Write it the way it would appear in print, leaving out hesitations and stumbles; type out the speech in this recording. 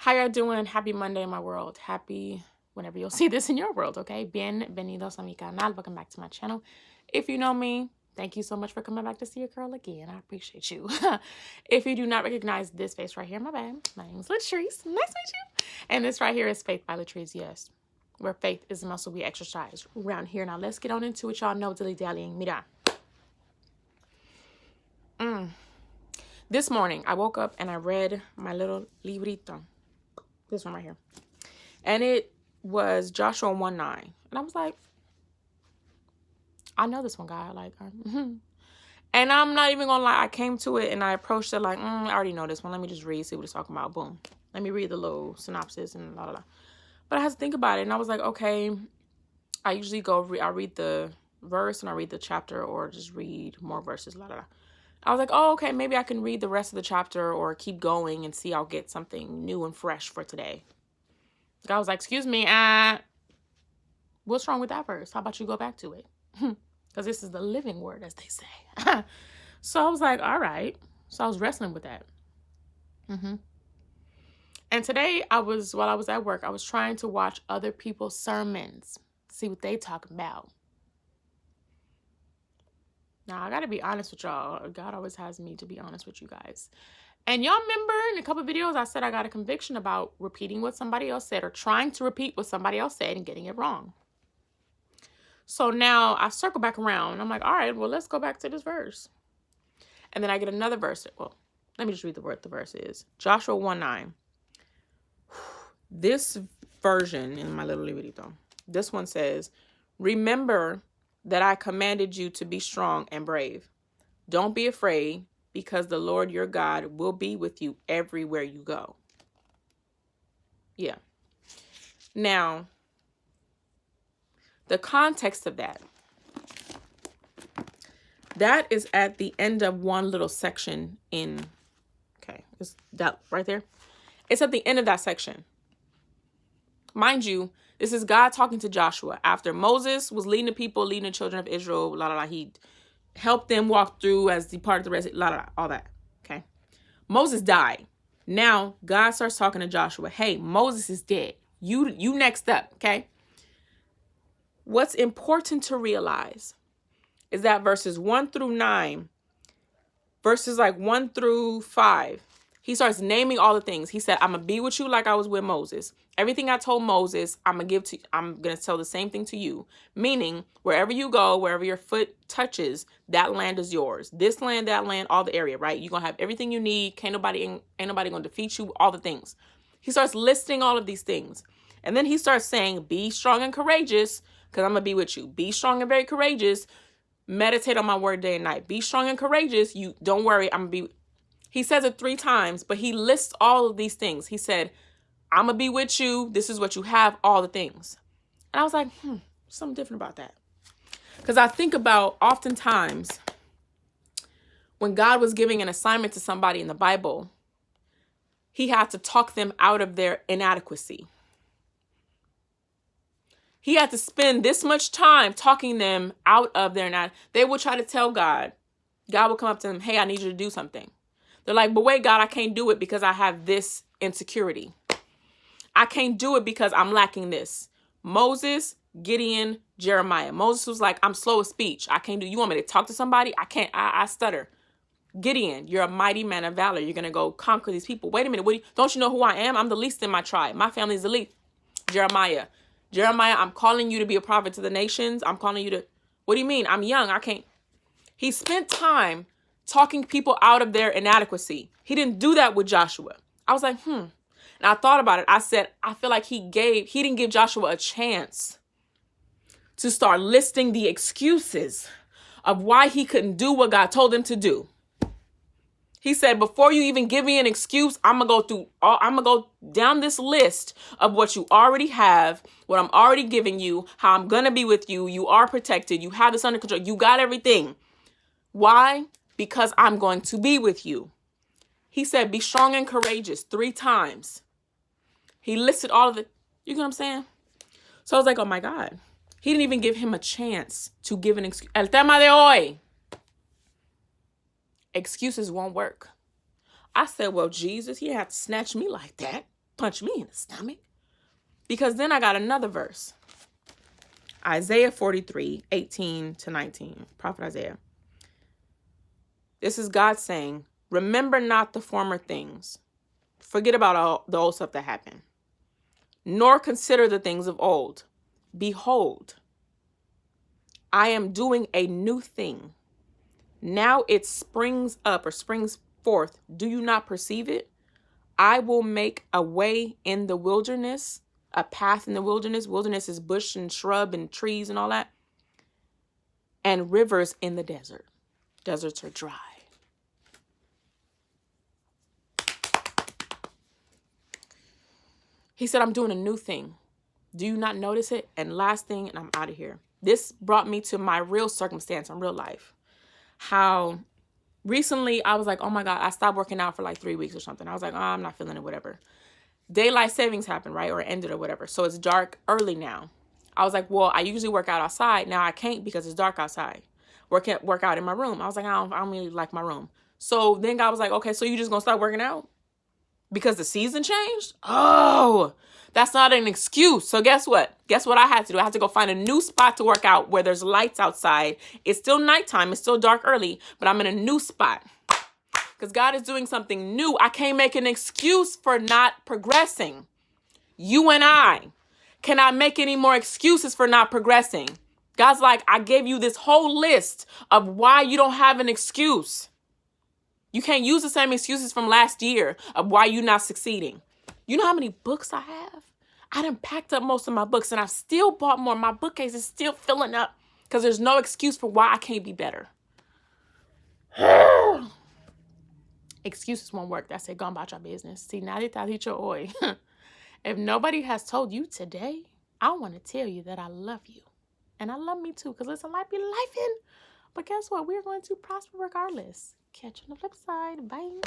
How y'all doing? Happy Monday in my world. Happy whenever you'll see this in your world, okay? Bienvenidos a mi canal. Welcome back to my channel. If you know me, thank you so much for coming back to see your girl again. I appreciate you. If you do not recognize this face right here, my bad. My name is Latrice. Nice to meet you. And this right here is Faith by Latrice, yes. Where faith is the muscle we exercise around here. Now let's get on into it. Y'all know dilly-dallying. Mira. This morning, I woke up and I read my little librito. This one right here. And it was Joshua 1:9. And I was like, I know this one, God. Like, and I'm not even gonna lie, I came to it and I approached it like, I already know this one. Let me just read, see what it's talking about. Boom. Let me read the little synopsis and blah, blah, blah. But I had to think about it. And I was like, okay, I usually I read the verse and I read the chapter or just read more verses, blah, blah, blah. I was like, oh, okay, maybe I can read the rest of the chapter or keep going and see I'll get something new and fresh for today. God was like, excuse me, what's wrong with that verse? How about you go back to it? Because this is the living word, as they say. So I was like, all right. So I was wrestling with that. And today, while I was at work, I was trying to watch other people's sermons, see what they talk about. Now, I got to be honest with y'all. God always has me to be honest with you guys. And y'all remember in a couple of videos, I said I got a conviction about repeating what somebody else said or trying to repeat what somebody else said and getting it wrong. So now I circle back around. I'm like, all right, well, let's go back to this verse. And then I get another verse. Well, let me just read what the verse is. Joshua 1:9. This version in my little librito, this one says, remember that I commanded you to be strong and brave. Don't be afraid, because the Lord your God will be with you everywhere you go. Yeah. Now, the context of that is at the end of one little section in, okay, is that right there? It's at the end of that section. Mind you, this is God talking to Joshua after Moses was leading the people, leading the children of Israel, he helped them walk through as the part of the rest, all that, okay? Moses died. Now, God starts talking to Joshua. Hey, Moses is dead. You next up, okay? What's important to realize is that verses 1-9, verses like 1-5, he starts naming all the things. He said, I'm going to be with you like I was with Moses. Everything I told Moses, I'm going to tell the same thing to you. Meaning, wherever you go, wherever your foot touches, that land is yours. This land, that land, all the area, right? You're going to have everything you need. Ain't nobody going to defeat you, all the things. He starts listing all of these things. And then he starts saying, be strong and courageous, because I'm going to be with you. Be strong and very courageous. Meditate on my word day and night. Be strong and courageous. You don't worry. I'm going to be. He says it 3 times, but he lists all of these things. He said, I'm going to be with you. This is what you have, all the things. And I was like, something different about that. Because I think about oftentimes when God was giving an assignment to somebody in the Bible, he had to talk them out of their inadequacy. He had to spend this much time talking them out of their inadequacy. They would try to tell God. God would come up to them, hey, I need you to do something. They're like, but wait, God, I can't do it because I have this insecurity. I can't do it because I'm lacking this. Moses, Gideon, Jeremiah. Moses was like, I'm slow of speech. I can't do. You want me to talk to somebody? I can't. I stutter. Gideon, you're a mighty man of valor. You're going to go conquer these people. Wait a minute. Don't you know who I am? I'm the least in my tribe. My family's the least. Jeremiah, I'm calling you to be a prophet to the nations. I'm calling you to. What do you mean? I'm young. I can't. He spent time talking people out of their inadequacy. He didn't do that with Joshua. I was like, And I thought about it. I said, I feel like he didn't give Joshua a chance to start listing the excuses of why he couldn't do what God told him to do. He said, before you even give me an excuse, I'm going to go down this list of what you already have, what I'm already giving you, how I'm going to be with you. You are protected. You have this under control. You got everything. Why? Because I'm going to be with you. He said, be strong and courageous 3 times. He listed all of it. You know what I'm saying? So I was like, oh my God. He didn't even give him a chance to give an excuse. El tema de hoy. Excuses won't work. I said, well, Jesus, he had to snatch me like that. punch me in the stomach. Because then I got another verse. Isaiah 43, 18 to 19. Prophet Isaiah. This is God saying, remember not the former things. Forget about all the old stuff that happened. Nor consider the things of old. Behold, I am doing a new thing. Now it springs up or springs forth. Do you not perceive it? I will make a way in the wilderness, a path in the wilderness. Wilderness is bush and shrub and trees and all that. And rivers in the desert. Deserts are dry. He said, I'm doing a new thing. Do you not notice it? And last thing, and I'm out of here. This brought me to my real circumstance in real life. How recently I was like, oh my God, I stopped working out for like 3 weeks or something. I was like, oh, I'm not feeling it, whatever. Daylight savings happened, right? Or it ended or whatever. So it's dark early now. I was like, well, I usually work out outside. Now I can't because it's dark outside. Work out in my room. I was like, I don't really like my room. So then God was like, okay, so you just gonna start working out? Because the season changed? Oh, that's not an excuse. So guess what? Guess what I had to do? I had to go find a new spot to work out where there's lights outside. It's still nighttime. It's still dark early, but I'm in a new spot. Because God is doing something new. I can't make an excuse for not progressing. You and I cannot make any more excuses for not progressing. God's like, I gave you this whole list of why you don't have an excuse. You can't use the same excuses from last year of why you're not succeeding. You know how many books I have? I done packed up most of my books and I've still bought more. My bookcase is still filling up because there's no excuse for why I can't be better. Excuses won't work. That's it. Go about your business. See, now that I hit your oi. If nobody has told you today, I want to tell you that I love you. And I love me too, because listen, life be lifing. But guess what? We're going to prosper regardless. Catch you on the flip side. Bye.